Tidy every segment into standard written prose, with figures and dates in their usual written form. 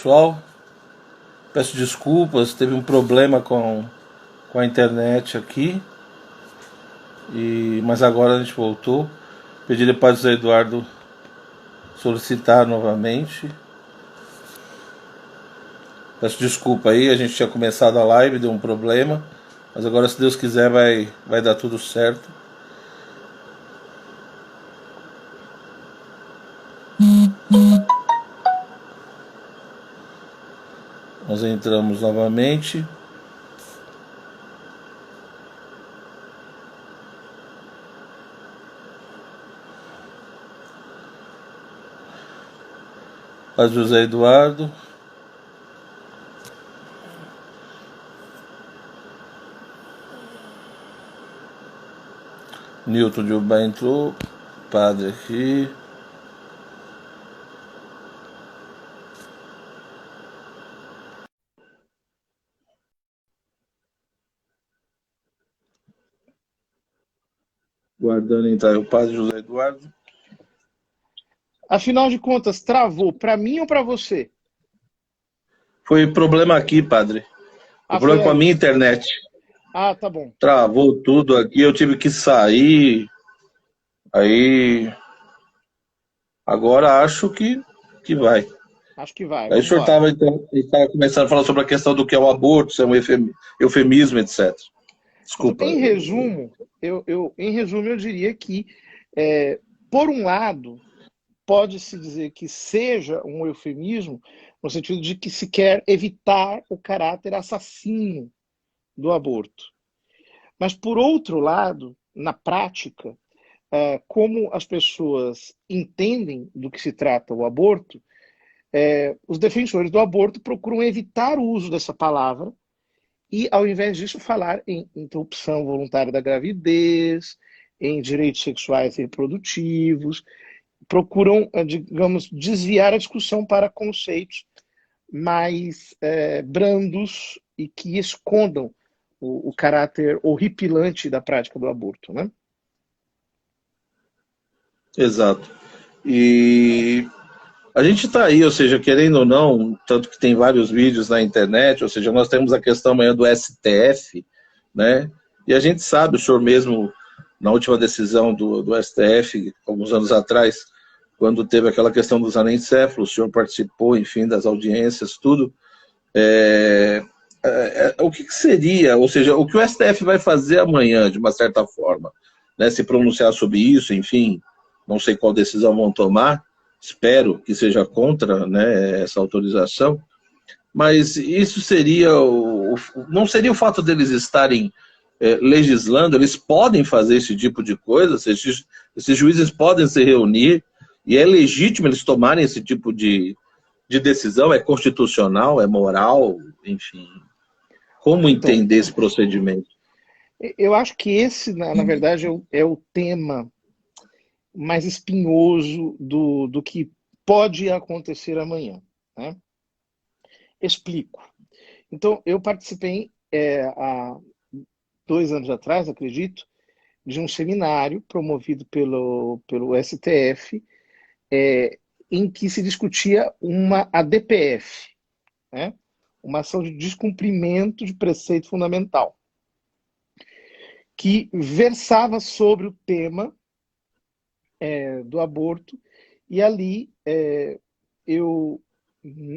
pessoal. Peço desculpas, teve um problema com a internet aqui, mas agora a gente voltou. Pedi para o José Eduardo solicitar novamente. Peço desculpa aí, a gente tinha começado a live, deu um problema, mas agora, se Deus quiser, vai dar tudo certo. Nós entramos novamente. Paz José Eduardo. Newton de Uba entrou. Padre aqui. Guardando entrar o Padre José Eduardo. Afinal de contas, travou para mim ou para você? Foi problema aqui, padre. Foi problema com a minha internet. Ah, tá bom. Travou tudo aqui, eu tive que sair. Aí. Agora acho que vai. Acho que vai. Aí o Vamos senhor embora. estava começando a falar sobre a questão do que é o aborto, se é um eufemismo, etc. Desculpa. Em resumo, eu diria que, por um lado, pode-se dizer que seja um eufemismo, no sentido de que se quer evitar o caráter assassino do aborto. Mas, por outro lado, na prática, como as pessoas entendem do que se trata o aborto, os defensores do aborto procuram evitar o uso dessa palavra e, ao invés disso, falar em interrupção voluntária da gravidez, em direitos sexuais e reprodutivos, procuram, digamos, desviar a discussão para conceitos mais brandos e que escondam o caráter horripilante da prática do aborto, né? Exato. E a gente está aí, ou seja, querendo ou não, tanto que tem vários vídeos na internet, ou seja, nós temos a questão amanhã do STF, né? E a gente sabe, o senhor mesmo, na última decisão do STF, alguns anos atrás, quando teve aquela questão dos anencéfalos, o senhor participou, enfim, das audiências, tudo. O que seria, ou seja, o que o STF vai fazer amanhã, de uma certa forma, né? Se pronunciar sobre isso, enfim, não sei qual decisão vão tomar, espero que seja contra, né, essa autorização, mas isso seria, não seria o fato deles estarem legislando, eles podem fazer esse tipo de coisa, esses juízes podem se reunir, e é legítimo eles tomarem esse tipo de decisão, é constitucional, é moral, enfim. Como Então, entender esse procedimento? eu acho que esse, na verdade, é o tema mais espinhoso do que pode acontecer amanhã, né? Explico. Então, eu participei há 2 anos atrás, acredito, de um seminário promovido pelo STF, em que se discutia uma ADPF, né? Uma ação de descumprimento de preceito fundamental, que versava sobre o tema do aborto, e ali eu,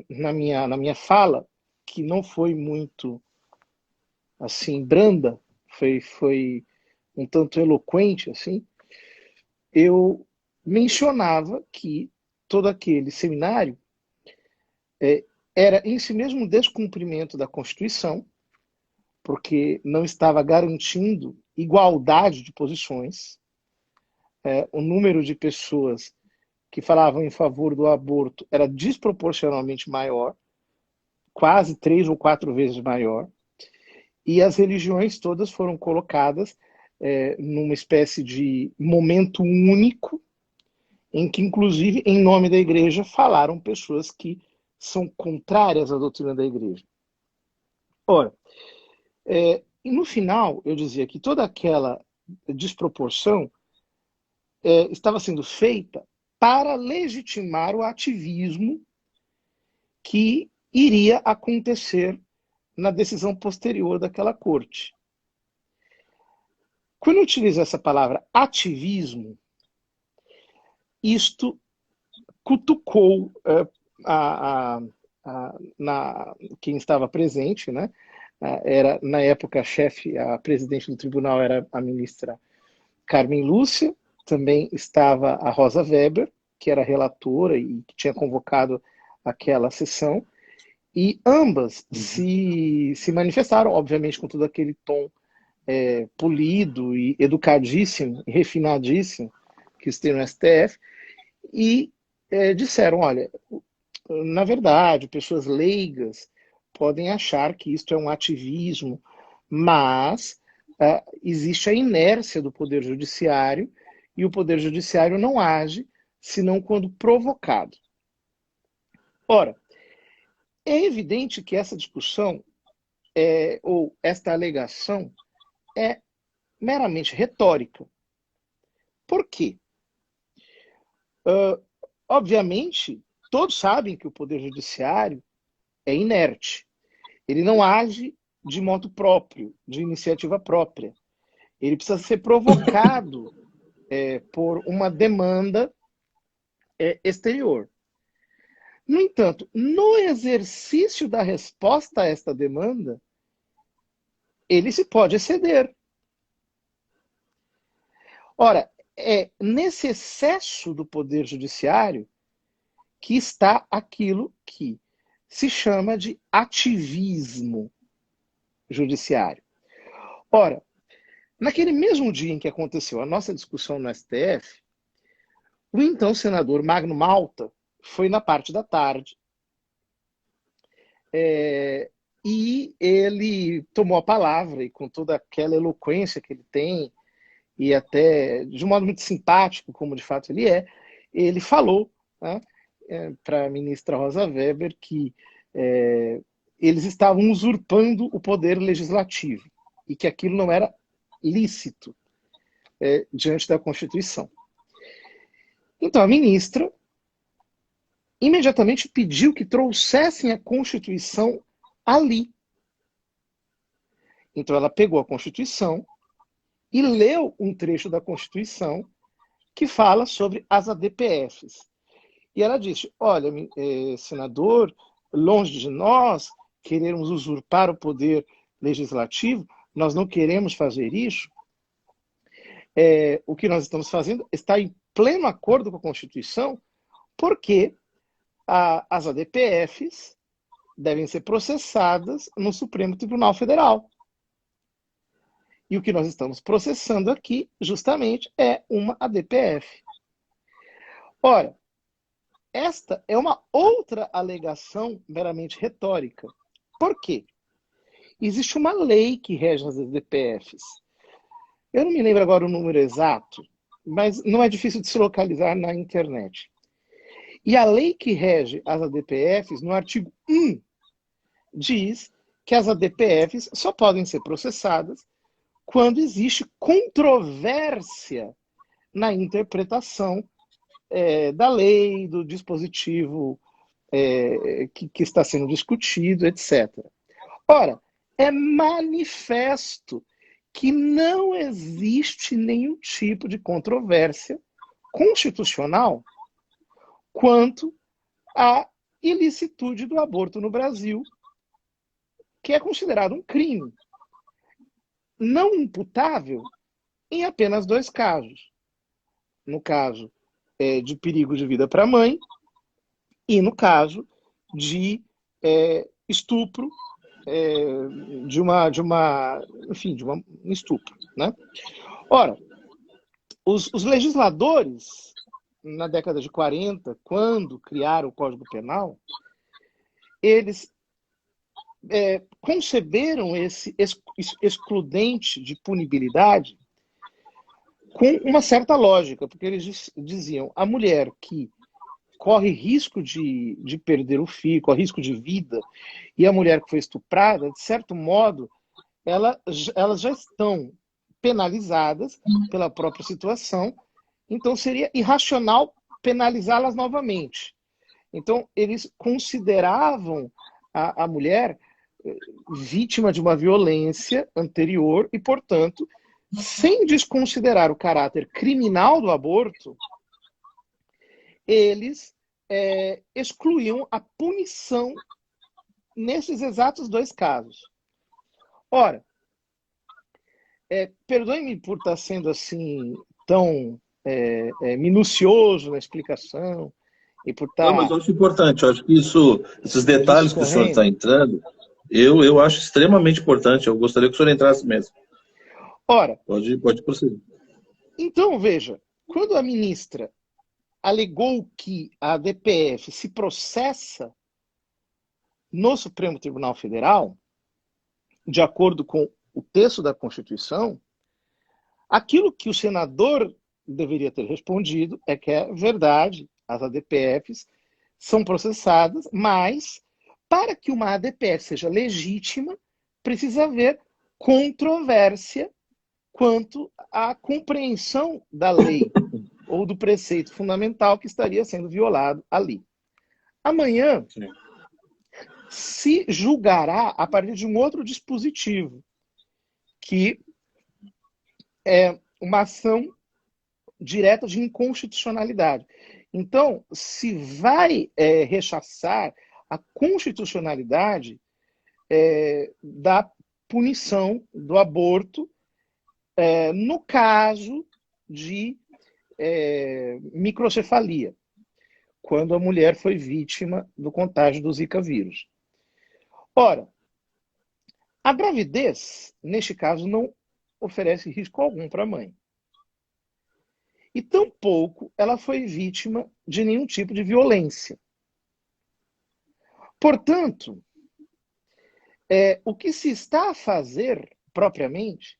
na minha fala, que não foi muito assim branda, foi um tanto eloquente, assim, eu mencionava que todo aquele seminário era em si mesmo um descumprimento da Constituição, porque não estava garantindo igualdade de posições. O número de pessoas que falavam em favor do aborto era desproporcionalmente maior, quase 3 ou 4 vezes maior, e as religiões todas foram colocadas numa espécie de momento único, em que, inclusive, em nome da igreja, falaram pessoas que são contrárias à doutrina da igreja. Ora, e no final, eu dizia que toda aquela desproporção estava sendo feita para legitimar o ativismo que iria acontecer na decisão posterior daquela corte. Quando eu utilizo essa palavra ativismo, isto cutucou quem estava presente, né? Era, na época, a presidente do tribunal era a ministra Carmen Lúcia, também estava a Rosa Weber, que era relatora e que tinha convocado aquela sessão, e ambas se manifestaram, obviamente, com todo aquele tom polido e educadíssimo, e refinadíssimo que se tem no STF, e disseram, olha, na verdade, pessoas leigas podem achar que isto é um ativismo, mas existe a inércia do Poder Judiciário, e o Poder Judiciário não age senão quando provocado. Ora, é evidente que essa discussão, ou esta alegação, é meramente retórica. Por quê? Obviamente, todos sabem que o Poder Judiciário é inerte. Ele não age de modo próprio, de iniciativa própria. Ele precisa ser provocado por uma demanda exterior. No entanto, no exercício da resposta a esta demanda, ele se pode exceder. Ora, é nesse excesso do Poder Judiciário que está aquilo que se chama de ativismo judiciário. Ora, naquele mesmo dia em que aconteceu a nossa discussão no STF, o então senador Magno Malta foi na parte da tarde e ele tomou a palavra, e com toda aquela eloquência que ele tem, e até de um modo muito simpático, como de fato ele falou, né, para a ministra Rosa Weber que eles estavam usurpando o poder legislativo e que aquilo não era lícito diante da Constituição. Então a ministra imediatamente pediu que trouxessem a Constituição ali. Então ela pegou a Constituição e leu um trecho da Constituição que fala sobre as ADPFs. E ela disse, olha, senador, longe de nós querermos usurpar o poder legislativo, nós não queremos fazer isso. O que nós estamos fazendo está em pleno acordo com a Constituição, porque as ADPFs devem ser processadas no Supremo Tribunal Federal. E o que nós estamos processando aqui, justamente, é uma ADPF. Ora, esta é uma outra alegação meramente retórica. Por quê? Existe uma lei que rege as ADPFs. Eu não me lembro agora o número exato, mas não é difícil de se localizar na internet. E a lei que rege as ADPFs, no artigo 1, diz que as ADPFs só podem ser processadas quando existe controvérsia na interpretação da lei, do dispositivo que está sendo discutido, etc. Ora, é manifesto que não existe nenhum tipo de controvérsia constitucional quanto à ilicitude do aborto no Brasil, que é considerado um crime não imputável em apenas 2 casos. No caso de perigo de vida para a mãe e no caso de estupro, um estupro, né? Ora, os legisladores, na década de 40, quando criaram o Código Penal, eles conceberam esse excludente de punibilidade com uma certa lógica, porque eles diziam, a mulher que corre risco de perder o filho, corre risco de vida, e a mulher que foi estuprada, de certo modo, elas já estão penalizadas pela própria situação, então seria irracional penalizá-las novamente. Então, eles consideravam a mulher vítima de uma violência anterior e, portanto, sem desconsiderar o caráter criminal do aborto, eles excluíam a punição nesses exatos dois casos. Ora, perdoe-me por estar sendo assim tão minucioso na explicação e por estar... Não, mas eu acho importante, eu acho que esses detalhes que o senhor está entrando, eu acho extremamente importante, eu gostaria que o senhor entrasse mesmo. Ora, pode prosseguir. Então, veja, quando a ministra alegou que a ADPF se processa no Supremo Tribunal Federal, de acordo com o texto da Constituição, aquilo que o senador deveria ter respondido é que é verdade, as ADPFs são processadas, mas para que uma ADPF seja legítima, precisa haver controvérsia quanto à compreensão da lei ou do preceito fundamental que estaria sendo violado ali. Amanhã se julgará a partir de um outro dispositivo, que é uma ação direta de inconstitucionalidade. Então, se vai rechaçar a constitucionalidade da punição do aborto no caso de microcefalia, quando a mulher foi vítima do contágio do Zika vírus. Ora, a gravidez, neste caso, não oferece risco algum para a mãe. E tampouco ela foi vítima de nenhum tipo de violência. Portanto, o que se está a fazer, propriamente,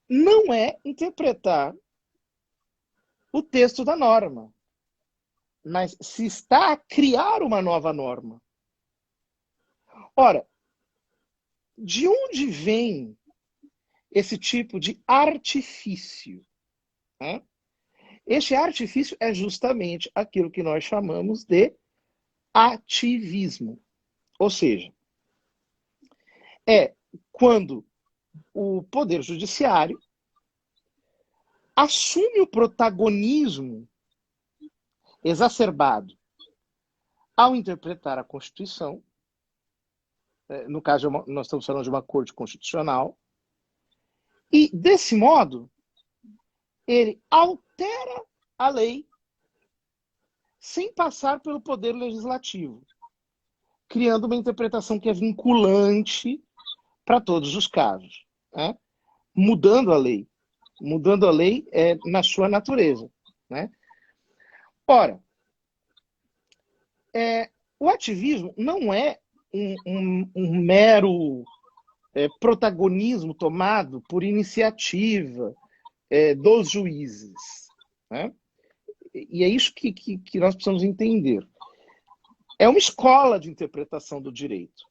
não é interpretar o texto da norma, mas se está a criar uma nova norma. Ora, de onde vem esse tipo de artifício? Né? Este artifício é justamente aquilo que nós chamamos de ativismo. Ou seja, é quando o Poder Judiciário assume o protagonismo exacerbado ao interpretar a Constituição. No caso, nós estamos falando de uma Corte Constitucional, e, desse modo, ele altera a lei sem passar pelo Poder Legislativo, criando uma interpretação que é vinculante para todos os casos, né? Mudando a lei na sua natureza, né? Ora, o ativismo não é um mero protagonismo tomado por iniciativa dos juízes, né? E é isso que nós precisamos entender. É uma escola de interpretação do direito.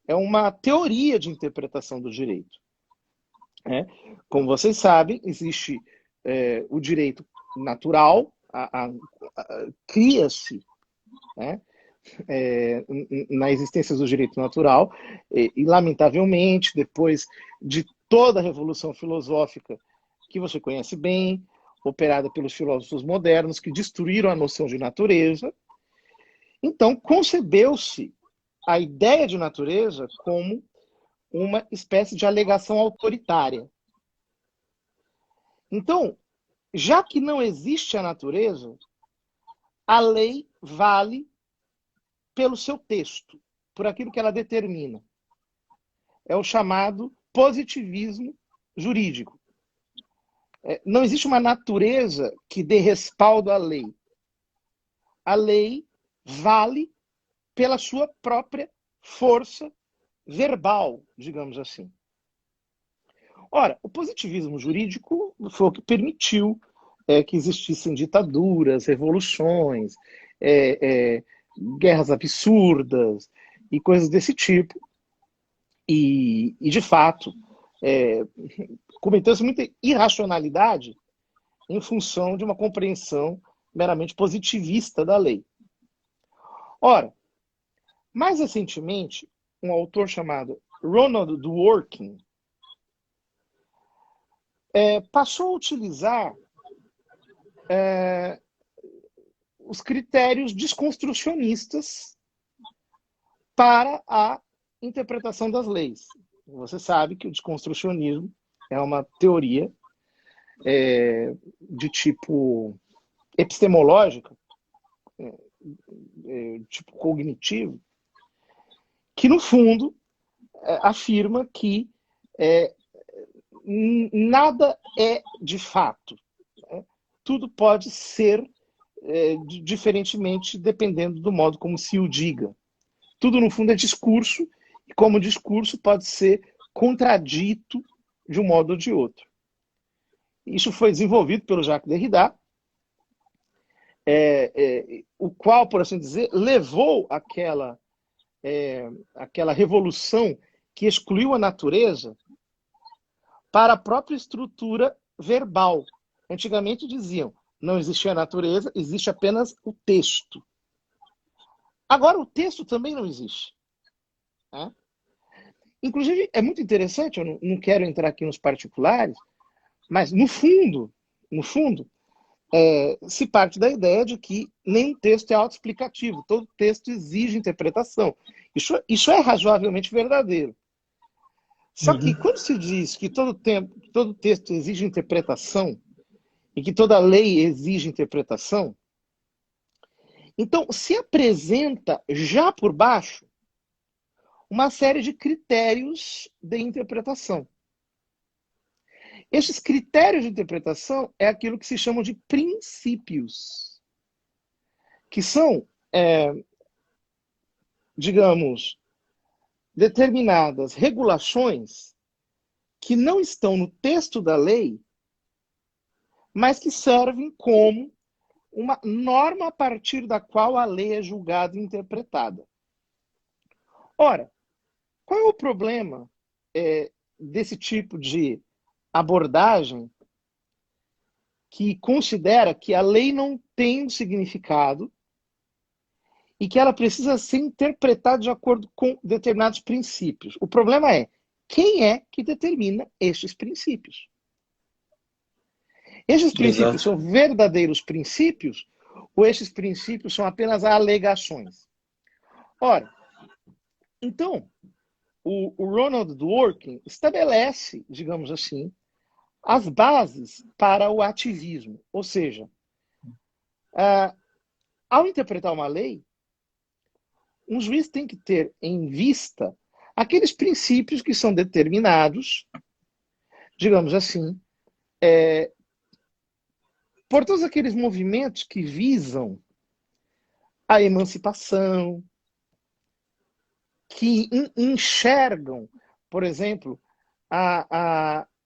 É uma teoria de interpretação do direito. Como vocês sabem, existe o direito natural, cria-se, né, na existência do direito natural, e lamentavelmente, depois de toda a revolução filosófica que você conhece bem, operada pelos filósofos modernos, que destruíram a noção de natureza, então concebeu-se a ideia de natureza como uma espécie de alegação autoritária. Então, já que não existe a natureza, a lei vale pelo seu texto, por aquilo que ela determina. É o chamado positivismo jurídico. Não existe uma natureza que dê respaldo à lei. A lei vale pela sua própria força verbal, digamos assim. Ora, o positivismo jurídico foi o que permitiu que existissem ditaduras, revoluções, guerras absurdas e coisas desse tipo. E de fato, cometeu-se muita irracionalidade em função de uma compreensão meramente positivista da lei. Ora, Mais recentemente, um autor chamado Ronald Dworkin passou a utilizar os critérios desconstrucionistas para a interpretação das leis. Você sabe que o desconstrucionismo é uma teoria de tipo epistemológica, tipo cognitivo, que, no fundo, afirma que nada é de fato. Tudo pode ser diferentemente dependendo do modo como se o diga. Tudo, no fundo, é discurso, e como discurso pode ser contradito de um modo ou de outro. Isso foi desenvolvido pelo Jacques Derrida, o qual, por assim dizer, levou aquela revolução que excluiu a natureza para a própria estrutura verbal. Antigamente diziam, não existia a natureza, existe apenas o texto. Agora o texto também não existe. Né? Inclusive, é muito interessante, eu não quero entrar aqui nos particulares, mas no fundo, se parte da ideia de que nenhum texto é autoexplicativo, todo texto exige interpretação. Isso é razoavelmente verdadeiro. Só que quando se diz que todo texto exige interpretação e que toda lei exige interpretação, então se apresenta já por baixo uma série de critérios de interpretação. Esses critérios de interpretação é aquilo que se chama de princípios, que são, digamos, determinadas regulações que não estão no texto da lei, mas que servem como uma norma a partir da qual a lei é julgada e interpretada. Ora, qual é o problema desse tipo de abordagem que considera que a lei não tem um significado e que ela precisa ser interpretada de acordo com determinados princípios? O problema é, quem é que determina estes princípios? Estes princípios são verdadeiros princípios ou estes princípios são apenas alegações? Ora, então, o Ronald Dworkin estabelece, digamos assim, as bases para o ativismo. Ou seja, ao interpretar uma lei, um juiz tem que ter em vista aqueles princípios que são determinados, digamos assim, por todos aqueles movimentos que visam a emancipação, que enxergam, por exemplo,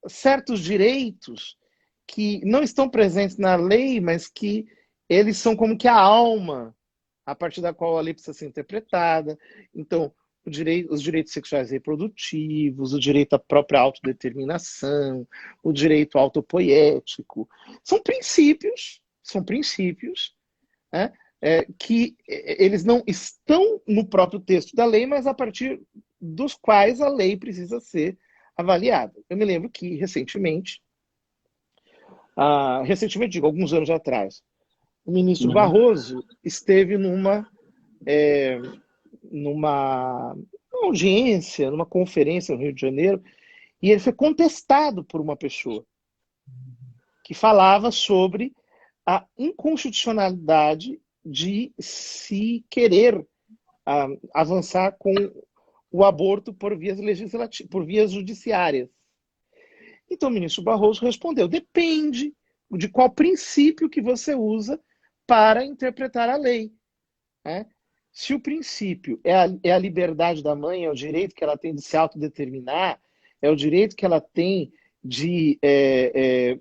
certos direitos que não estão presentes na lei, mas que eles são como que a alma a partir da qual a lei precisa ser interpretada. Então, os direitos sexuais e reprodutivos, o direito à própria autodeterminação, o direito autopoético. São princípios, né, que eles não estão no próprio texto da lei, mas a partir dos quais a lei precisa ser avaliada. Eu me lembro que recentemente, digo, alguns anos atrás, o ministro Barroso esteve numa audiência, numa conferência no Rio de Janeiro, e ele foi contestado por uma pessoa que falava sobre a inconstitucionalidade de se querer avançar com o aborto por vias judiciárias. Então o ministro Barroso respondeu, depende de qual princípio que você usa para interpretar a lei. Né? Se o princípio é a liberdade da mãe, é o direito que ela tem de se autodeterminar, é o direito que ela tem de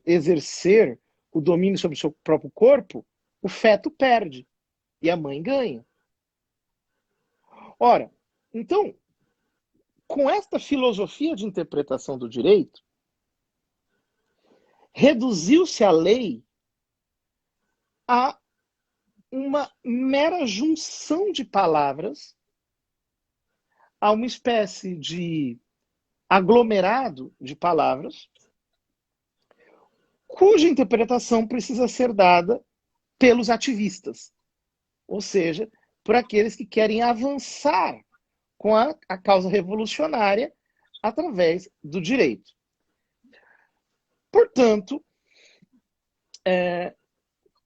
exercer o domínio sobre o seu próprio corpo, o feto perde e a mãe ganha. Ora, então, com esta filosofia de interpretação do direito, reduziu-se a lei a uma mera junção de palavras a uma espécie de aglomerado de palavras cuja interpretação precisa ser dada pelos ativistas, ou seja, por aqueles que querem avançar com a causa revolucionária através do direito. Portanto,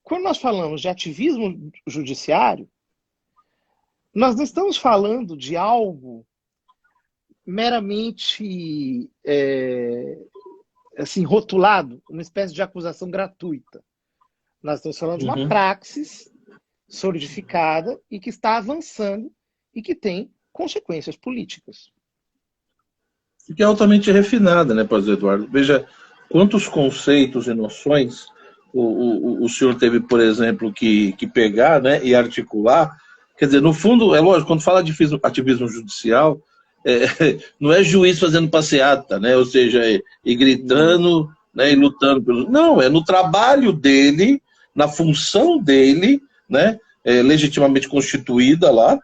quando nós falamos de ativismo judiciário, nós não estamos falando de algo meramente assim, rotulado, uma espécie de acusação gratuita. Nós estamos falando de uma praxis solidificada e que está avançando e que tem consequências políticas. Que é altamente refinada, né, pastor Eduardo? Veja quantos conceitos e noções o senhor teve, por exemplo, que pegar, né, e articular. Quer dizer, no fundo, é lógico, quando fala de ativismo judicial, não é juiz fazendo passeata, né, ou seja, e gritando, né, e lutando pelos... Não, é no trabalho dele, na função dele, né, legitimamente constituída lá,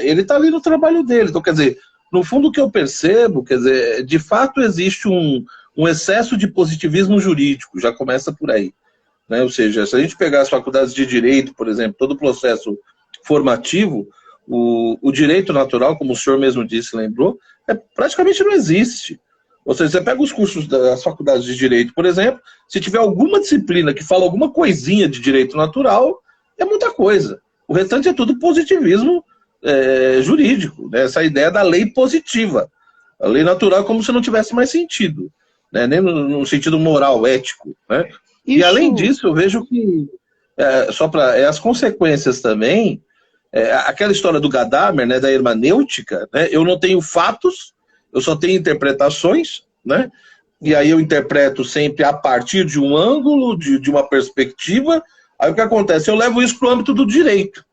ele está ali no trabalho dele. Então, quer dizer, no fundo o que eu percebo, quer dizer, de fato existe um excesso de positivismo jurídico, já começa por aí. Né? Ou seja, se a gente pegar as faculdades de direito, por exemplo, todo o processo formativo, o direito natural, como o senhor mesmo disse, lembrou, praticamente não existe. Ou seja, você pega os cursos das faculdades de direito, por exemplo, se tiver alguma disciplina que fala alguma coisinha de direito natural, é muita coisa. O restante é tudo positivismo jurídico, né? Essa ideia da lei positiva. A lei natural é como se não tivesse mais sentido, né? Nem no sentido moral, ético. Né? E além disso, eu vejo que, só para as consequências também, aquela história do Gadamer, né, da hermenêutica, né, eu não tenho fatos, eu só tenho interpretações, né? E aí eu interpreto sempre a partir de um ângulo, de uma perspectiva. Aí o que acontece? Eu levo isso para o âmbito do direito.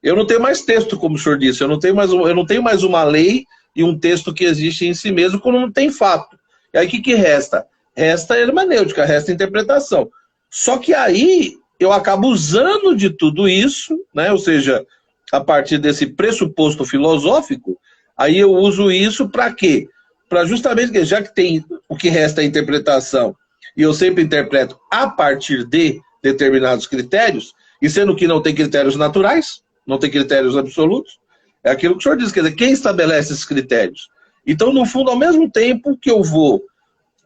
Eu não tenho mais texto, como o senhor disse, eu não tenho mais uma lei e um texto que existe em si mesmo quando não tem fato. E aí o que resta? Resta a hermenêutica, resta a interpretação. Só que aí eu acabo usando de tudo isso, né? Ou seja, a partir desse pressuposto filosófico, aí eu uso isso para quê? Para justamente, já que tem o que resta a interpretação, e eu sempre interpreto a partir de determinados critérios, e sendo que não tem critérios naturais, não tem critérios absolutos, é aquilo que o senhor diz, quer dizer, quem estabelece esses critérios? Então, no fundo, ao mesmo tempo que eu vou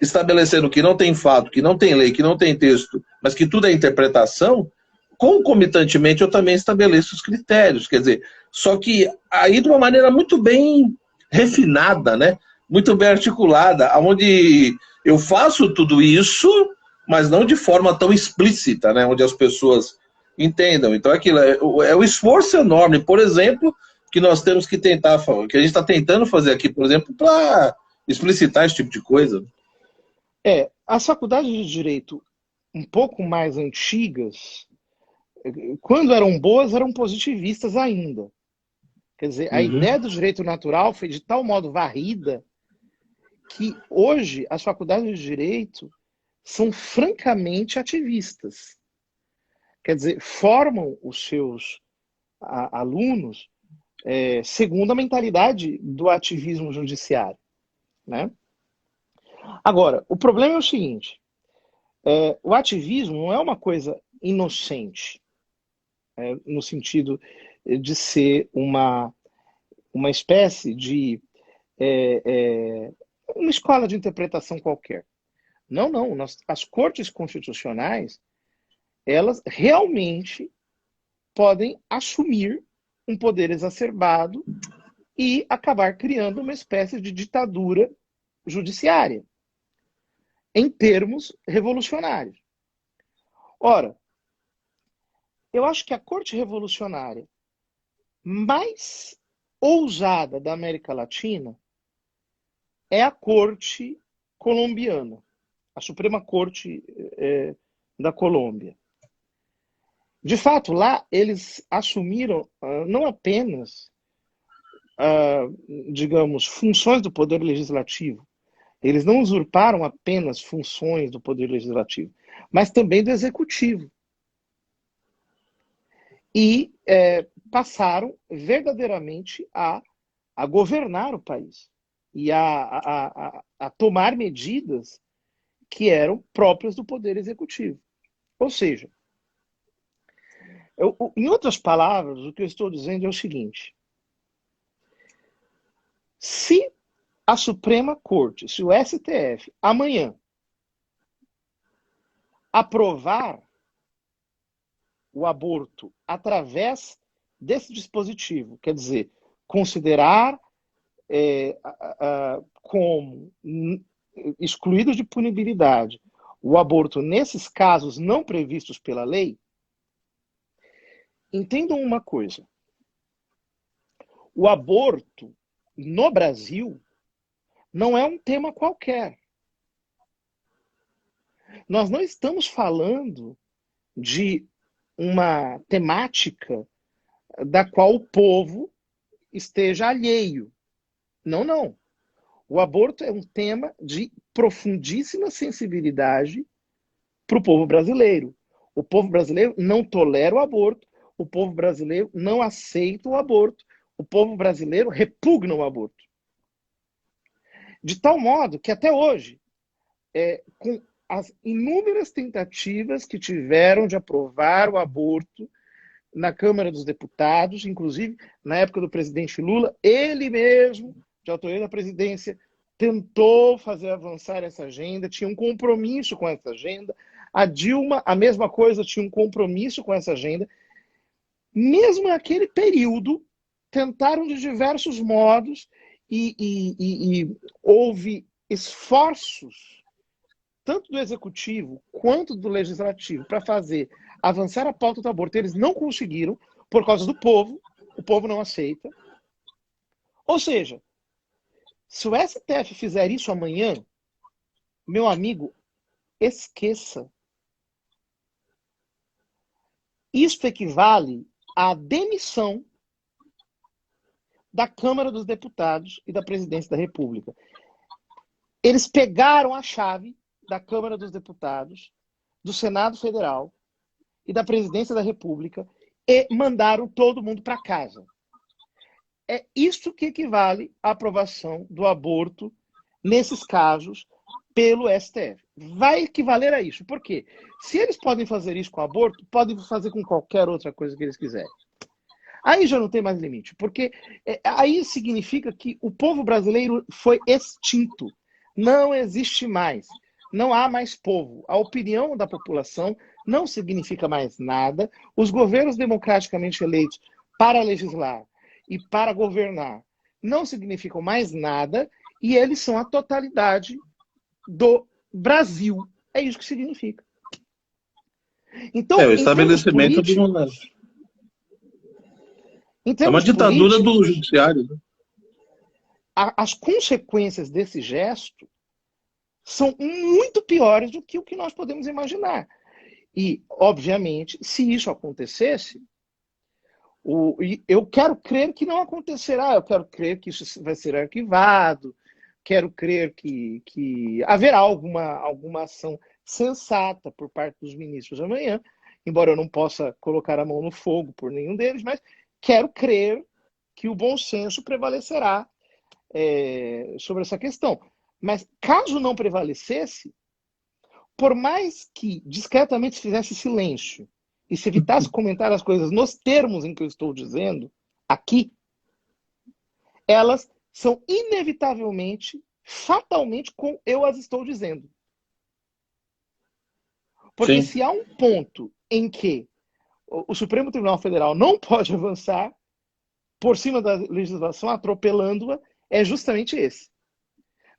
estabelecendo que não tem fato, que não tem lei, que não tem texto, mas que tudo é interpretação, concomitantemente eu também estabeleço os critérios, quer dizer, só que aí de uma maneira muito bem refinada, né? Muito bem articulada, onde eu faço tudo isso, mas não de forma tão explícita, né? Onde as pessoas entendam. Então aquilo é o esforço enorme, por exemplo, que nós temos que tentar, que a gente está tentando fazer aqui, por exemplo, para explicitar esse tipo de coisa. As faculdades de direito um pouco mais antigas, quando eram boas, eram positivistas ainda. Quer dizer, a ideia do direito natural foi de tal modo varrida que hoje as faculdades de direito são francamente ativistas. Quer dizer, formam os seus alunos segundo a mentalidade do ativismo judiciário. Né? Agora, o problema é o seguinte, o ativismo não é uma coisa inocente, no sentido de ser uma espécie de uma escola de interpretação qualquer. Não. As cortes constitucionais, elas realmente podem assumir um poder exacerbado e acabar criando uma espécie de ditadura judiciária, em termos revolucionários. Ora, eu acho que a corte revolucionária mais ousada da América Latina é a corte colombiana, a Suprema Corte da Colômbia. De fato, lá eles assumiram não apenas, digamos, funções do poder legislativo, eles não usurparam apenas funções do poder legislativo, mas também do executivo. E passaram verdadeiramente a a governar o país e a tomar medidas que eram próprias do Poder Executivo. Ou seja, em outras palavras, o que eu estou dizendo é o seguinte: se a Suprema Corte, se o STF, amanhã aprovar o aborto através desse dispositivo, quer dizer, considerar como excluído de punibilidade o aborto nesses casos não previstos pela lei, entendam uma coisa: o aborto no Brasil não é um tema qualquer. Nós não estamos falando de uma temática da qual o povo esteja alheio. Não, não. O aborto é um tema de profundíssima sensibilidade para o povo brasileiro. O povo brasileiro não tolera o aborto, o povo brasileiro não aceita o aborto, o povo brasileiro repugna o aborto. De tal modo que até hoje, com as inúmeras tentativas que tiveram de aprovar o aborto na Câmara dos Deputados, inclusive na época do presidente Lula, ele mesmo, de autoria da presidência, tentou fazer avançar essa agenda, tinha um compromisso com essa agenda. A Dilma, a mesma coisa, tinha um compromisso com essa agenda. Mesmo naquele período, tentaram de diversos modos e houve esforços, tanto do Executivo quanto do Legislativo, para fazer avançar a pauta do aborto. Eles não conseguiram, por causa do povo. O povo não aceita. Ou seja, se o STF fizer isso amanhã, meu amigo, esqueça. Isso equivale à demissão da Câmara dos Deputados e da Presidência da República. Eles pegaram a chave da Câmara dos Deputados, do Senado Federal e da Presidência da República e mandaram todo mundo para casa. É isso que equivale à aprovação do aborto nesses casos pelo STF. Vai equivaler a isso. Por quê? Se eles podem fazer isso com o aborto, podem fazer com qualquer outra coisa que eles quiserem. Aí já não tem mais limite, porque aí significa que o povo brasileiro foi extinto. Não existe mais. Não há mais povo. A opinião da população não significa mais nada. Os governos democraticamente eleitos para legislar e para governar não significam mais nada, e eles são a totalidade do Brasil. É isso que significa. Então, o estabelecimento de uma... É uma ditadura do judiciário. Né? As consequências desse gesto são muito piores do que o que nós podemos imaginar. E, obviamente, se isso acontecesse, eu quero crer que não acontecerá, eu quero crer que isso vai ser arquivado, quero crer que haverá alguma ação sensata por parte dos ministros amanhã, embora eu não possa colocar a mão no fogo por nenhum deles, mas quero crer que o bom senso prevalecerá sobre essa questão. Mas caso não prevalecesse, por mais que discretamente se fizesse silêncio e se evitasse comentar as coisas nos termos em que eu estou dizendo, aqui, elas são inevitavelmente, fatalmente, como eu as estou dizendo. Porque se há um ponto em que o Supremo Tribunal Federal não pode avançar por cima da legislação, atropelando-a, é justamente esse.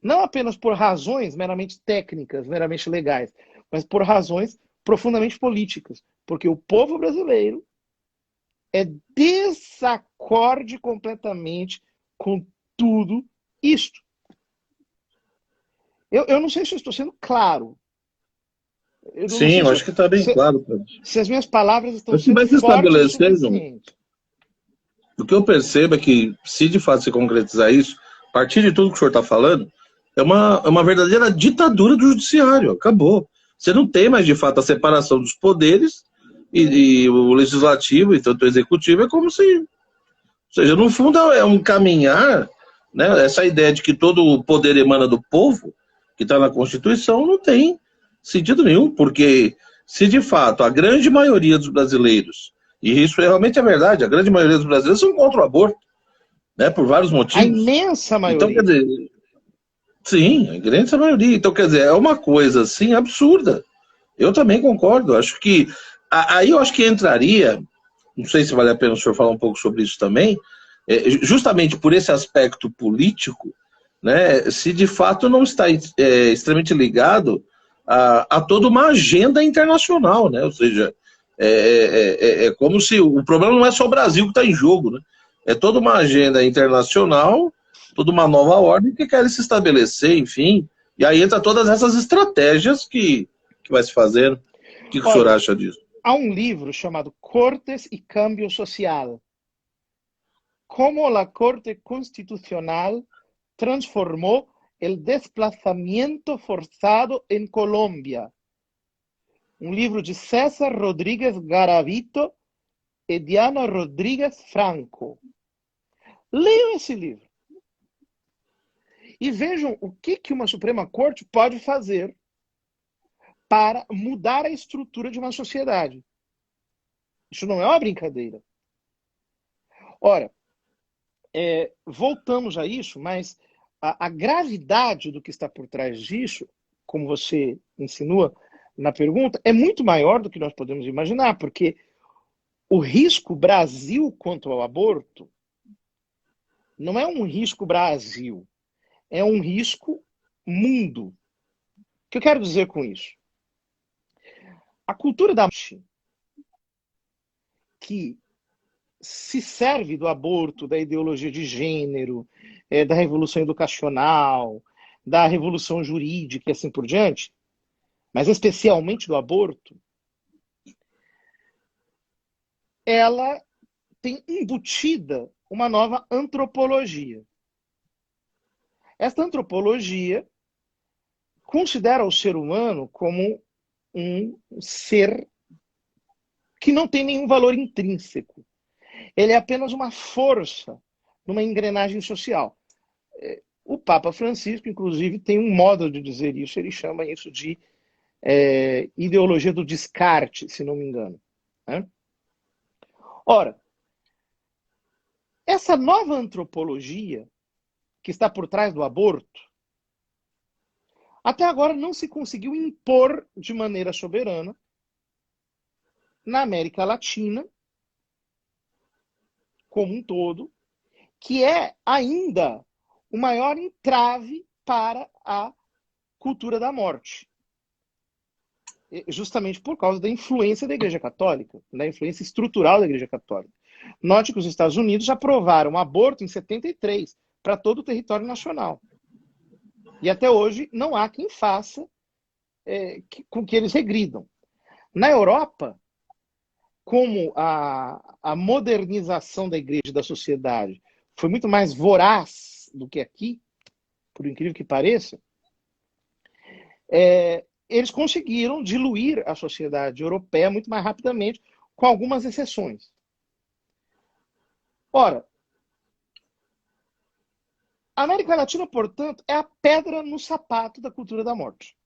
Não apenas por razões meramente técnicas, meramente legais, mas por razões profundamente políticas. Porque o povo brasileiro desacorde completamente com tudo isto. Eu não sei se eu estou sendo claro. Sim, eu acho que está bem claro. Se as minhas palavras estão sendo fortes o suficiente. O que eu percebo é que, se de fato se concretizar isso, a partir de tudo que o senhor está falando, é uma verdadeira ditadura do judiciário. Acabou. Você não tem mais, de fato, a separação dos poderes e o legislativo e tanto o executivo. É como se seja, no fundo é um caminhar, né? Essa ideia de que todo o poder emana do povo, que está na Constituição, não tem sentido nenhum, porque se de fato a grande maioria dos brasileiros, e isso realmente é verdade, a grande maioria dos brasileiros são contra o aborto, né? Por vários A motivos. imensa Então, quer maioria. dizer, sim, a grande maioria. Então, quer dizer, é uma coisa assim absurda. Eu também concordo. Acho que aí eu acho que entraria, não sei se vale a pena o senhor falar um pouco sobre isso também, justamente por esse aspecto político, né, se de fato não está extremamente ligado a toda uma agenda internacional, né? Ou seja, é como se o problema não é só o Brasil que está em jogo, né? É toda uma agenda internacional, toda uma nova ordem que quer se estabelecer, enfim, e aí entra todas essas estratégias que vai se fazendo. O que o senhor Olha, acha disso? há um livro chamado Cortes e Cambio Social. Como a Corte Constitucional transformou o desplazamento forçado em Colômbia. Um livro de César Rodríguez Garavito e Diana Rodríguez Franco. Leiam esse livro e vejam o que uma Suprema Corte pode fazer para mudar a estrutura de uma sociedade. Isso não é uma brincadeira. Ora, voltamos a isso, mas a gravidade do que está por trás disso, como você insinua na pergunta, é muito maior do que nós podemos imaginar, porque o risco Brasil quanto ao aborto não é um risco Brasil, é um risco mundo. O que eu quero dizer com isso? A cultura da morte, que se serve do aborto, da ideologia de gênero, da revolução educacional, da revolução jurídica e assim por diante, mas especialmente do aborto, ela tem embutida uma nova antropologia. Esta antropologia considera o ser humano como um ser que não tem nenhum valor intrínseco. Ele é apenas uma força numa engrenagem social. O Papa Francisco, inclusive, tem um modo de dizer isso, ele chama isso de ideologia do descarte, se não me engano. Né? Ora, essa nova antropologia que está por trás do aborto, até agora não se conseguiu impor de maneira soberana na América Latina como um todo, que é ainda o maior entrave para a cultura da morte. Justamente por causa da influência da Igreja Católica, da influência estrutural da Igreja Católica. Note que os Estados Unidos já aprovaram o aborto em 73 para todo o território nacional. E até hoje não há quem faça com que eles regridam. Na Europa, como a modernização da igreja e da sociedade foi muito mais voraz do que aqui, por incrível que pareça, eles conseguiram diluir a sociedade europeia muito mais rapidamente, com algumas exceções. Ora, a América Latina, portanto, é a pedra no sapato da cultura da morte.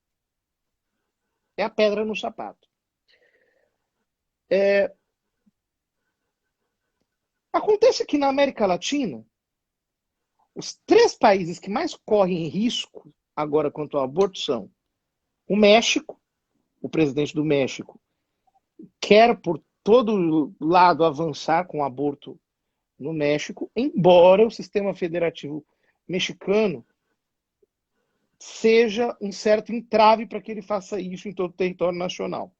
É a pedra no sapato. Acontece que na América Latina, os 3 países que mais correm risco agora quanto ao aborto são o México, o presidente do México quer por todo lado avançar com o aborto no México, embora o sistema federativo mexicano seja um certo entrave para que ele faça isso em todo o território nacional.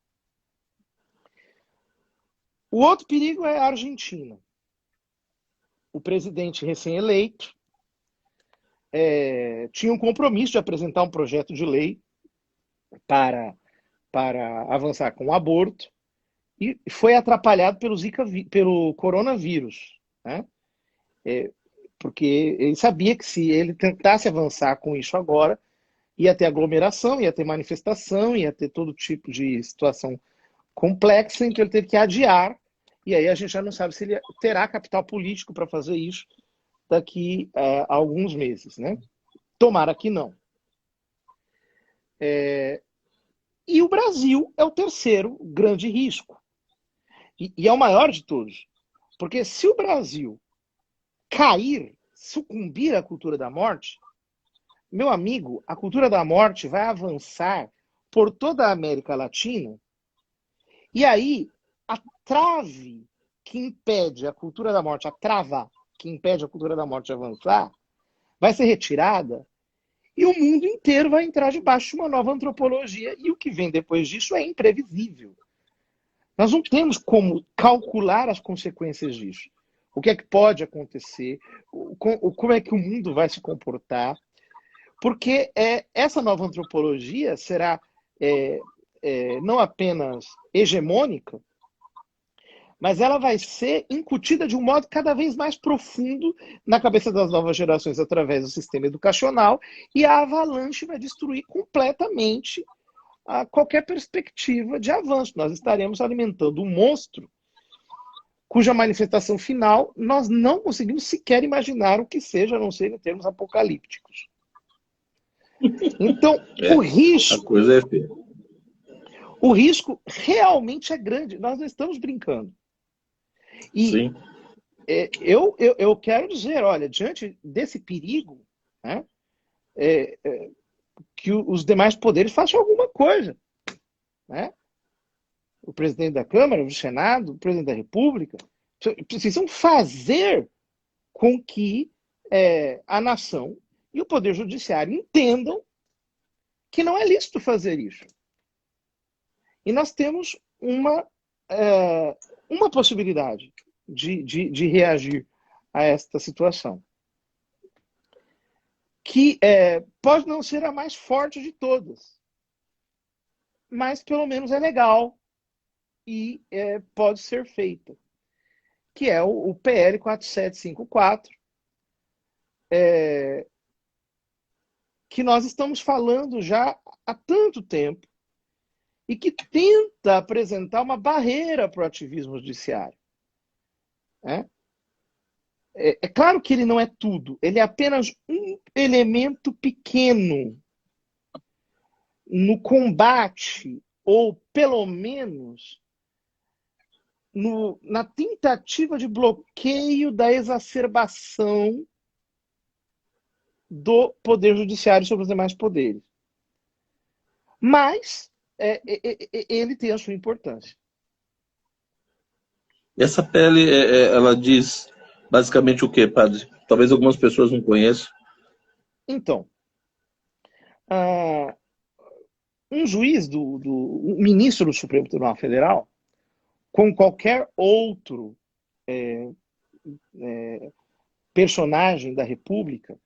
O outro perigo é a Argentina. O presidente recém-eleito tinha um compromisso de apresentar um projeto de lei para avançar com o aborto e foi atrapalhado pelo coronavírus, né? Porque ele sabia que se ele tentasse avançar com isso agora, ia ter aglomeração, ia ter manifestação, ia ter todo tipo de situação complexa, então ele teve que adiar E aí a gente já não sabe se ele terá capital político para fazer isso daqui a alguns meses, né? Tomara que não. E o Brasil é o terceiro grande risco. E é o maior de todos. Porque se o Brasil cair, sucumbir à cultura da morte, meu amigo, a cultura da morte vai avançar por toda a América Latina, e aí a trave que impede a cultura da morte, a trava que impede a cultura da morte de avançar, vai ser retirada e o mundo inteiro vai entrar debaixo de uma nova antropologia, e o que vem depois disso é imprevisível. Nós não temos como calcular as consequências disso. O que é que pode acontecer, como é que o mundo vai se comportar, porque essa nova antropologia será não apenas hegemônica, mas ela vai ser incutida de um modo cada vez mais profundo na cabeça das novas gerações através do sistema educacional, e a avalanche vai destruir completamente qualquer perspectiva de avanço. Nós estaremos alimentando um monstro cuja manifestação final nós não conseguimos sequer imaginar o que seja, a não ser em termos apocalípticos. Então, o risco... A coisa é feia. O risco realmente é grande. Nós não estamos brincando. E Sim. eu quero dizer, olha, diante desse perigo, né, que os demais poderes façam alguma coisa. Né? O presidente da Câmara, o Senado, o presidente da República, precisam fazer com que a nação e o Poder Judiciário entendam que não é lícito fazer isso. E nós temos uma possibilidade de reagir a esta situação, que pode não ser a mais forte de todas, mas pelo menos é legal e pode ser feita, que é o PL 4754, que nós estamos falando já há tanto tempo, e que tenta apresentar uma barreira para o ativismo judiciário. É claro que ele não é tudo, ele é apenas um elemento pequeno no combate, ou pelo menos na tentativa de bloqueio da exacerbação do Poder Judiciário sobre os demais poderes. Mas ele tem a sua importância. Essa PL, ela diz basicamente o quê, padre? Talvez algumas pessoas não conheçam. Então, um juiz, um ministro do Supremo Tribunal Federal, com qualquer outro personagem da República,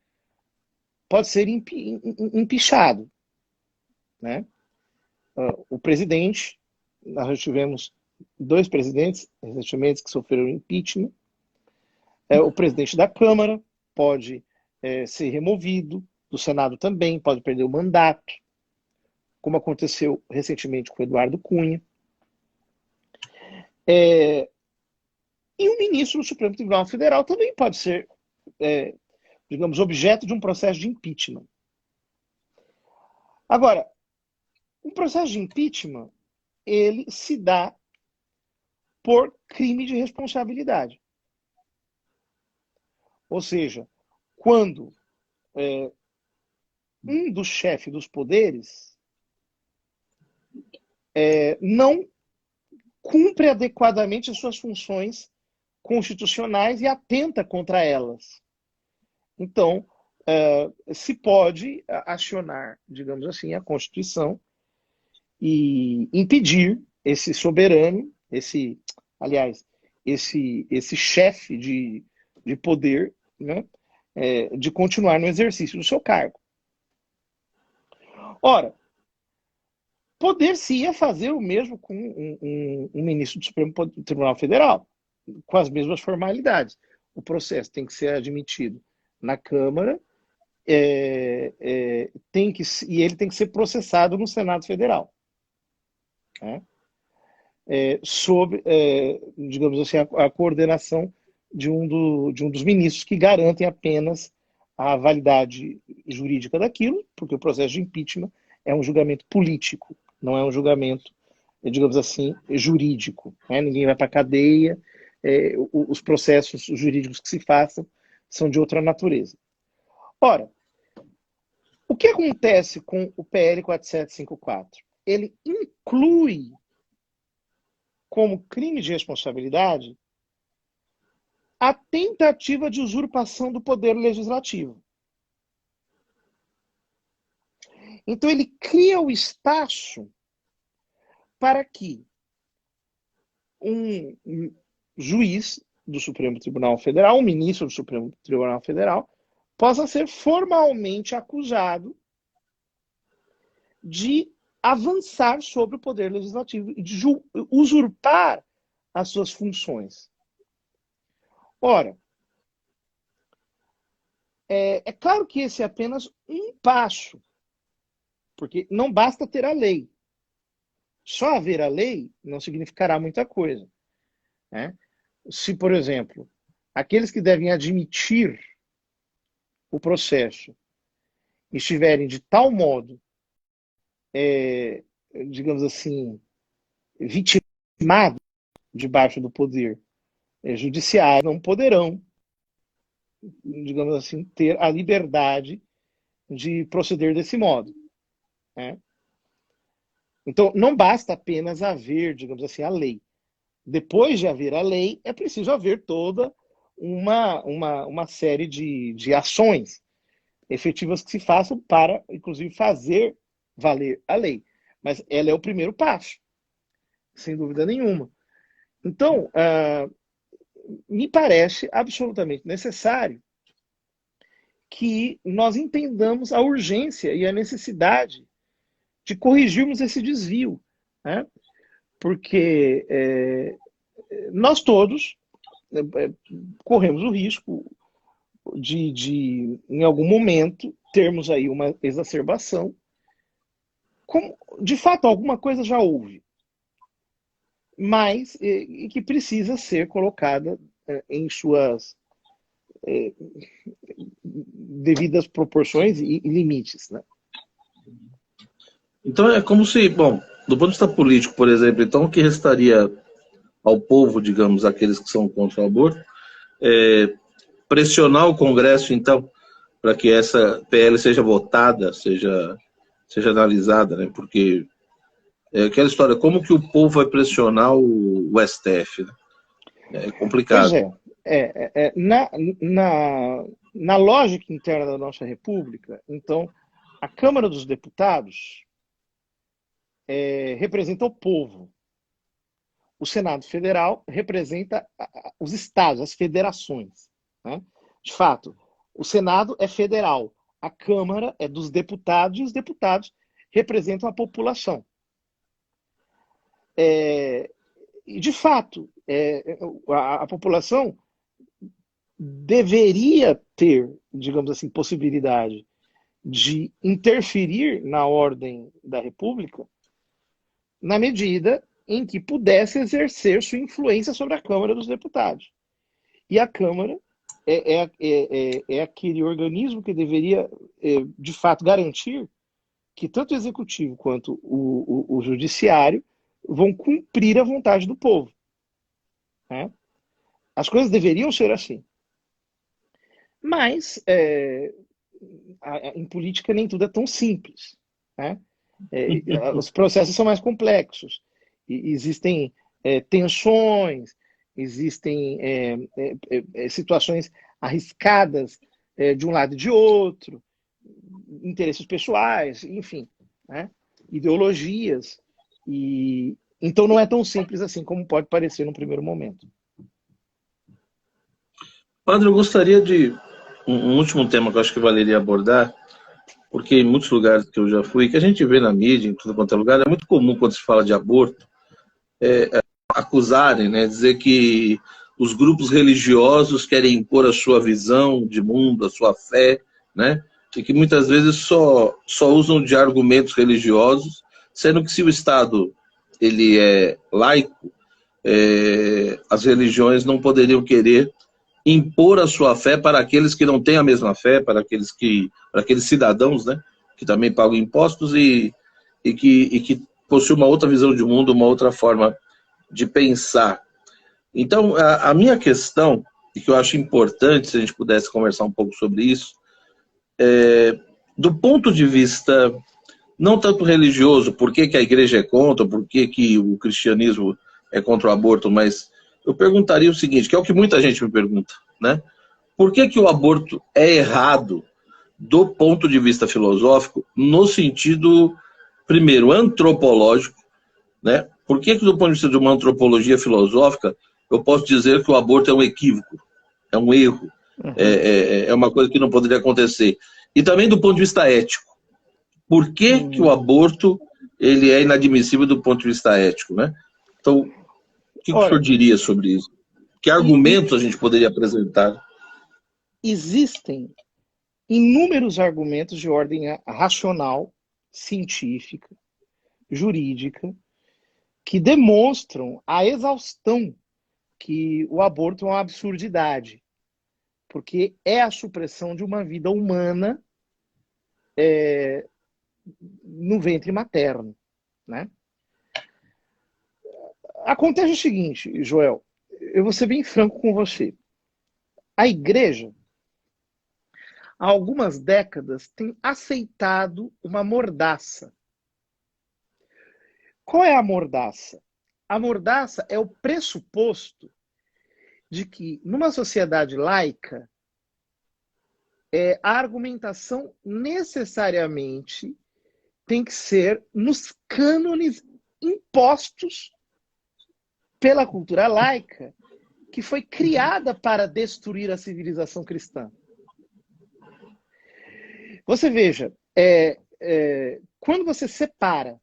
pode ser empichado. Né? O presidente, nós já tivemos 2 presidentes recentemente que sofreram impeachment. O presidente da Câmara pode ser removido, do Senado também pode perder o mandato, como aconteceu recentemente com o Eduardo Cunha. E o ministro do Supremo Tribunal Federal também pode ser, digamos, objeto de um processo de impeachment. Agora, um processo de impeachment, ele se dá por crime de responsabilidade. Ou seja, quando um dos chefes dos poderes não cumpre adequadamente as suas funções constitucionais e atenta contra elas. Então, se pode acionar, digamos assim, a Constituição e impedir esse soberano, esse chefe de poder, né, de continuar no exercício do seu cargo. Ora, poder-se-ia fazer o mesmo com um ministro do Supremo Tribunal Federal, com as mesmas formalidades. O processo tem que ser admitido na Câmara, e ele tem que ser processado no Senado Federal. Né? sob, digamos assim, a coordenação de um dos ministros que garantem apenas a validade jurídica daquilo, porque o processo de impeachment é um julgamento político, não é um julgamento, digamos assim, jurídico. Né? Ninguém vai para a cadeia, os processos jurídicos que se façam são de outra natureza. Ora, o que acontece com o PL 4754? Ele inclui como crime de responsabilidade a tentativa de usurpação do poder legislativo. Então, ele cria o espaço para que um juiz do Supremo Tribunal Federal, um ministro do Supremo Tribunal Federal, possa ser formalmente acusado de avançar sobre o poder legislativo e de usurpar as suas funções. Ora, é claro que esse é apenas um passo, porque não basta ter a lei. Só haver a lei não significará muita coisa. Né? Se, por exemplo, aqueles que devem admitir o processo estiverem de tal modo, digamos assim, vitimados debaixo do poder judiciário, não poderão, digamos assim, ter a liberdade de proceder desse modo. Né? Então, não basta apenas haver, digamos assim, a lei. Depois de haver a lei, é preciso haver toda uma série de ações efetivas que se façam para, inclusive, fazer valer a lei. Mas ela é o primeiro passo, sem dúvida nenhuma. Então, me parece absolutamente necessário que nós entendamos a urgência e a necessidade de corrigirmos esse desvio, né? Porque nós todos corremos o risco de, em algum momento, termos aí uma exacerbação. Como, de fato, alguma coisa já houve, mas e que precisa ser colocada em suas devidas proporções e limites, né? Então é como se, bom, do ponto de vista político, por exemplo, então o que restaria ao povo, digamos, aqueles que são contra o aborto, pressionar o Congresso, então, para que essa PL seja votada, seja analisada, né? Porque é aquela história, como que o povo vai pressionar o STF? Né? É complicado. Pois na lógica interna da nossa República, então, a Câmara dos Deputados representa o povo. O Senado Federal representa os estados, as federações. Né? De fato, o Senado é federal, a Câmara é dos deputados e os deputados representam a população. E, de fato, a população deveria ter, digamos assim, possibilidade de interferir na ordem da República na medida em que pudesse exercer sua influência sobre a Câmara dos Deputados. E a Câmara é aquele organismo que deveria, de fato, garantir que tanto o Executivo quanto o Judiciário vão cumprir a vontade do povo. Né? As coisas deveriam ser assim. Mas, em política, nem tudo é tão simples. Né? Os processos são mais complexos. Existem tensões, existem situações arriscadas de um lado e de outro, interesses pessoais, enfim, né? Ideologias. Então não é tão simples assim como pode parecer no primeiro momento. Padre, eu gostaria de um último tema que eu acho que valeria abordar, porque em muitos lugares que eu já fui, que a gente vê na mídia, em tudo quanto é lugar, é muito comum quando se fala de aborto, acusarem, né, dizer que os grupos religiosos querem impor a sua visão de mundo, a sua fé, né, e que muitas vezes só usam de argumentos religiosos, sendo que se o Estado ele é laico, as religiões não poderiam querer impor a sua fé para aqueles que não têm a mesma fé, para aqueles cidadãos, né, que também pagam impostos e que possuem uma outra visão de mundo, uma outra forma de pensar. Então, a minha questão, e que eu acho importante, se a gente pudesse conversar um pouco sobre isso, do ponto de vista não tanto religioso, por que a igreja é contra, por que o cristianismo é contra o aborto, mas eu perguntaria o seguinte, que é o que muita gente me pergunta, né? Por que o aborto é errado do ponto de vista filosófico, no sentido, primeiro, antropológico, né? Por que do ponto de vista de uma antropologia filosófica, eu posso dizer que o aborto é um equívoco, é um erro, é uma coisa que não poderia acontecer. E também do ponto de vista ético. Por que o aborto ele é inadmissível do ponto de vista ético, né? Então, o que o senhor diria sobre isso? Que argumentos a gente poderia apresentar? Existem inúmeros argumentos de ordem racional, científica, jurídica, que demonstram a exaustão que o aborto é uma absurdidade, porque é a supressão de uma vida humana no ventre materno, né? Acontece o seguinte, Joel, eu vou ser bem franco com você. A igreja, há algumas décadas, tem aceitado uma mordaça. Qual é a mordaça? A mordaça é o pressuposto de que, numa sociedade laica, a argumentação necessariamente tem que ser nos cânones impostos pela cultura laica, que foi criada para destruir a civilização cristã. Você veja, quando você separa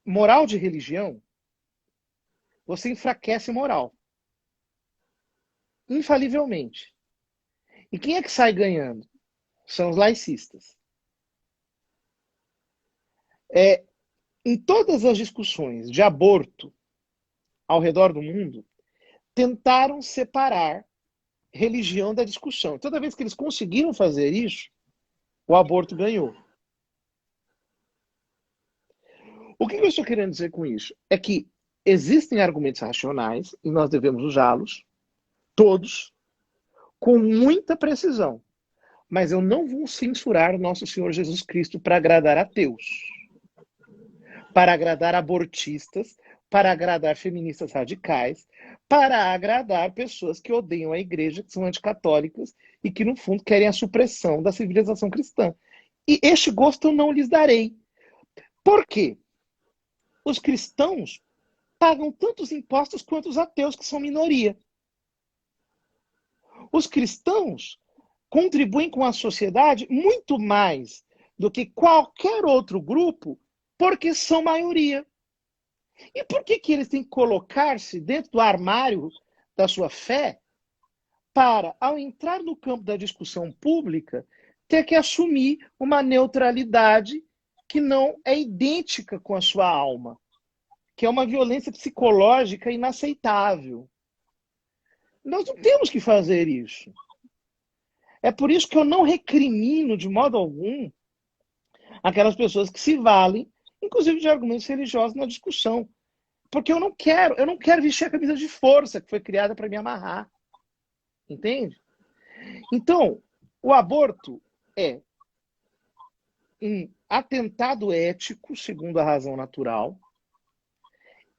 moral de religião, você enfraquece moral. Infalivelmente. E quem é que sai ganhando? São os laicistas. Em todas as discussões de aborto ao redor do mundo, tentaram separar religião da discussão. Toda vez que eles conseguiram fazer isso, o aborto ganhou. O que eu estou querendo dizer com isso? É que existem argumentos racionais, e nós devemos usá-los, todos, com muita precisão. Mas eu não vou censurar nosso Senhor Jesus Cristo para agradar ateus, para agradar abortistas, para agradar feministas radicais, para agradar pessoas que odeiam a igreja, que são anticatólicas e que, no fundo, querem a supressão da civilização cristã. E este gosto eu não lhes darei. Por quê? Os cristãos pagam tantos impostos quanto os ateus, que são minoria. Os cristãos contribuem com a sociedade muito mais do que qualquer outro grupo, porque são maioria. E por que eles têm que colocar-se dentro do armário da sua fé para, ao entrar no campo da discussão pública, ter que assumir uma neutralidade que não é idêntica com a sua alma, que é uma violência psicológica inaceitável? Nós não temos que fazer isso. É por isso que eu não recrimino de modo algum aquelas pessoas que se valem, inclusive de argumentos religiosos na discussão. Porque eu não quero vestir a camisa de força que foi criada para me amarrar. Entende? Então, o aborto é um atentado ético, segundo a razão natural.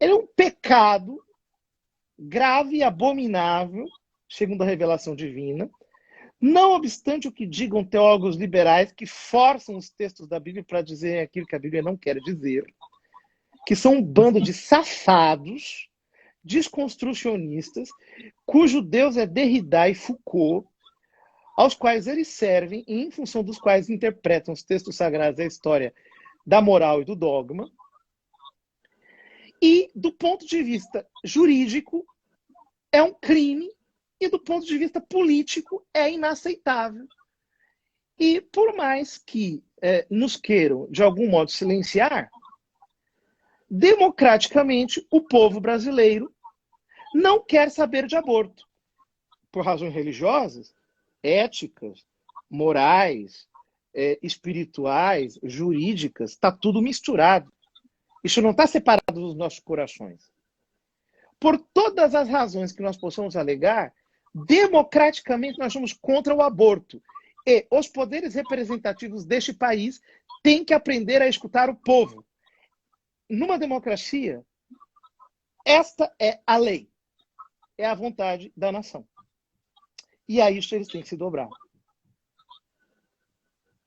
Ele é um pecado grave e abominável, segundo a revelação divina. Não obstante o que digam teólogos liberais que forçam os textos da Bíblia para dizer aquilo que a Bíblia não quer dizer, que são um bando de safados, desconstrucionistas, cujo Deus é Derrida e Foucault, aos quais eles servem e em função dos quais interpretam os textos sagrados e a história da moral e do dogma. E, do ponto de vista jurídico, é um crime, e do ponto de vista político é inaceitável. E por mais que nos queiram, de algum modo, silenciar, democraticamente, o povo brasileiro não quer saber de aborto. Por razões religiosas, éticas, morais, espirituais, jurídicas, está tudo misturado. Isso não está separado dos nossos corações. Por todas as razões que nós possamos alegar, democraticamente nós somos contra o aborto. E os poderes representativos deste país têm que aprender a escutar o povo. Numa democracia, esta é a lei. É a vontade da nação. E a isso eles têm que se dobrar.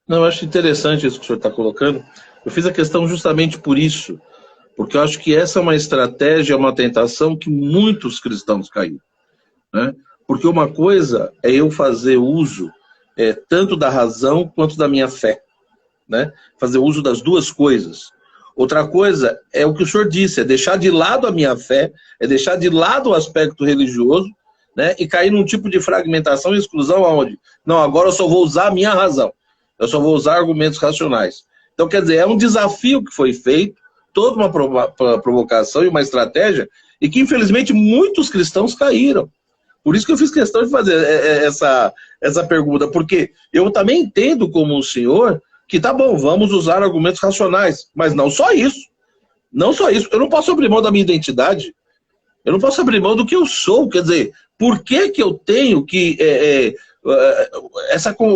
Não, eu acho interessante isso que o senhor está colocando. Eu fiz a questão justamente por isso, porque eu acho que essa é uma estratégia, uma tentação que muitos cristãos caíram, né? Porque uma coisa é eu fazer uso tanto da razão quanto da minha fé, né? Fazer uso das duas coisas. Outra coisa é o que o senhor disse, é deixar de lado a minha fé, é deixar de lado o aspecto religioso, né? E cair num tipo de fragmentação e exclusão aonde? Não, agora eu só vou usar a minha razão. Eu só vou usar argumentos racionais. Então, quer dizer, é um desafio que foi feito, toda uma provocação e uma estratégia, e que, infelizmente, muitos cristãos caíram. Por isso que eu fiz questão de fazer essa pergunta, porque eu também entendo, como o senhor, que tá bom, vamos usar argumentos racionais, mas não só isso. Não só isso. Eu não posso abrir mão da minha identidade. Eu não posso abrir mão do que eu sou. Quer dizer, por que que eu tenho que...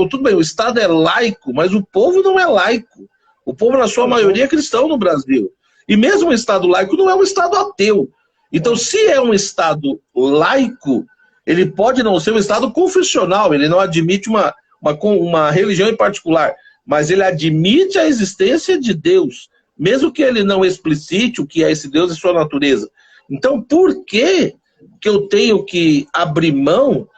tudo bem, o Estado é laico, mas o povo não é laico. O povo, na sua maioria, é cristão no Brasil. E mesmo o Estado laico não é um Estado ateu. Então, se é um Estado laico, ele pode não ser um Estado confessional, ele não admite uma religião em particular, mas ele admite a existência de Deus, mesmo que ele não explicite o que é esse Deus e sua natureza. Então, por que que eu tenho que abrir mão,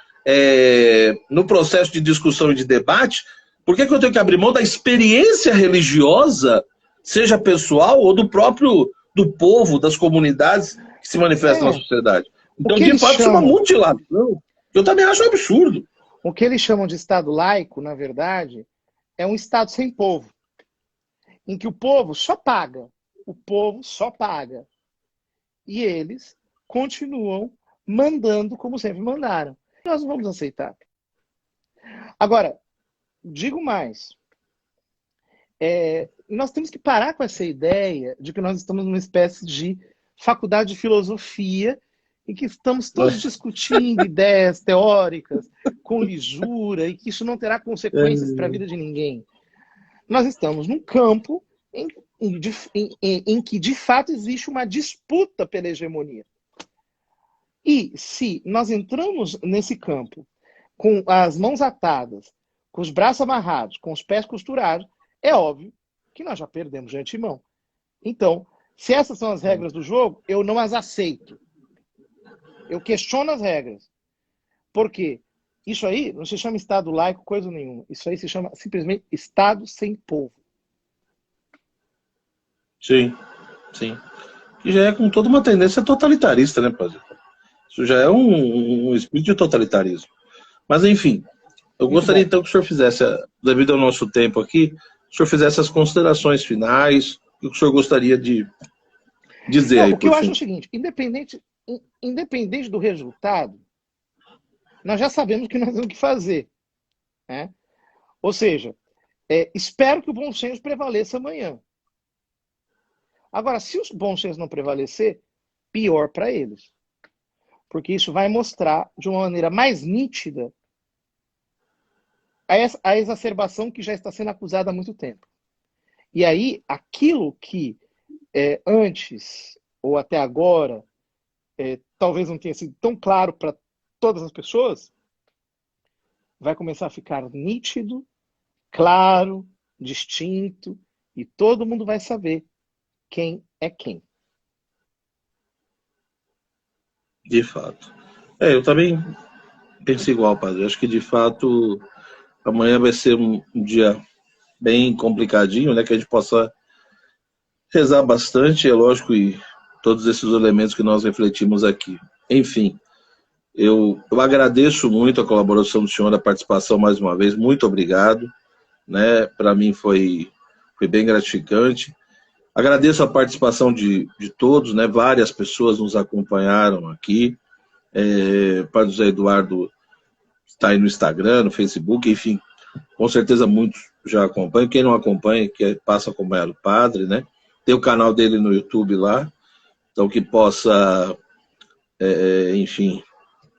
no processo de discussão e de debate, por que que eu tenho que abrir mão da experiência religiosa, seja pessoal ou do povo, das comunidades que se manifestam na sociedade? Então, de fato, isso é uma mutilação. Eu também acho um absurdo. O que eles chamam de Estado laico, na verdade, é um Estado sem povo, em que o povo só paga. O povo só paga. E eles continuam mandando como sempre mandaram. Nós não vamos aceitar. Agora, digo mais. Nós temos que parar com essa ideia de que nós estamos numa espécie de faculdade de filosofia em que estamos todos discutindo ideias teóricas com lisura e que isso não terá consequências para a vida de ninguém. Nós estamos num campo em que, de fato, existe uma disputa pela hegemonia. E se nós entramos nesse campo com as mãos atadas, com os braços amarrados, com os pés costurados, é óbvio que nós já perdemos de antemão. Então, se essas são as regras do jogo, eu não as aceito. Eu questiono as regras. Por quê? Isso aí não se chama Estado laico, coisa nenhuma. Isso aí se chama simplesmente Estado sem povo. Sim, sim. Que já é com toda uma tendência totalitarista, né, Padre? Isso já é um espírito de totalitarismo. Mas, enfim, eu gostaria então que o senhor fizesse, devido ao nosso tempo aqui, o senhor fizesse as considerações finais, o que o senhor gostaria de dizer aí. O que eu acho é o seguinte, independente do resultado, nós já sabemos o que nós temos que fazer, né? Ou seja, espero que o bom senso prevaleça amanhã. Agora, se o bom senso não prevalecer, pior para eles. Porque isso vai mostrar de uma maneira mais nítida a exacerbação que já está sendo acusada há muito tempo. E aí, aquilo que antes ou até agora talvez não tenha sido tão claro para todas as pessoas, vai começar a ficar nítido, claro, distinto, e todo mundo vai saber quem é quem. De fato. Eu também penso igual, padre. Acho que, de fato, amanhã vai ser um dia bem complicadinho, né? Que a gente possa rezar bastante, é lógico, e todos esses elementos que nós refletimos aqui. Enfim, eu agradeço muito a colaboração do senhor, a participação mais uma vez. Muito obrigado, né? Para mim foi bem gratificante. Agradeço a participação de todos, né? Várias pessoas nos acompanharam aqui. Padre José Eduardo está aí no Instagram, no Facebook, enfim, com certeza muitos já acompanham. Quem não acompanha, passa a acompanhar o padre, né? Tem o canal dele no YouTube lá, então que possa, enfim,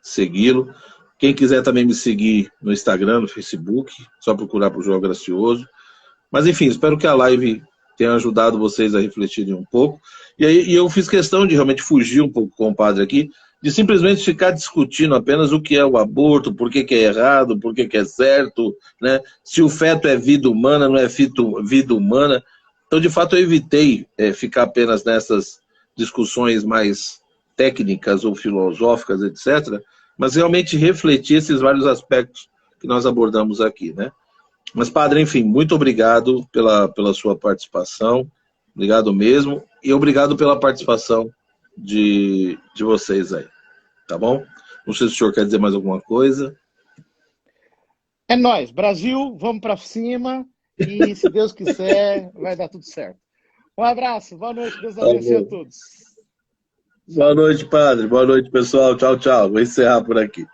segui-lo. Quem quiser também me seguir no Instagram, no Facebook, só procurar por João Gracioso. Mas, enfim, espero que a live tenha ajudado vocês a refletirem um pouco. E eu fiz questão de realmente fugir um pouco com o padre aqui, de simplesmente ficar discutindo apenas o que é o aborto, por que é errado, por que é certo, né? Se o feto é vida humana, não é vida humana. Então, de fato, eu evitei ficar apenas nessas discussões mais técnicas ou filosóficas, etc., mas realmente refletir esses vários aspectos que nós abordamos aqui, né? Mas, padre, enfim, muito obrigado pela sua participação, obrigado mesmo, e obrigado pela participação de vocês aí, tá bom? Não sei se o senhor quer dizer mais alguma coisa. É nóis, Brasil, vamos para cima e, se Deus quiser, vai dar tudo certo. Um abraço, boa noite, Deus abençoe a todos. Boa noite, padre, boa noite, pessoal, tchau, tchau, vou encerrar por aqui.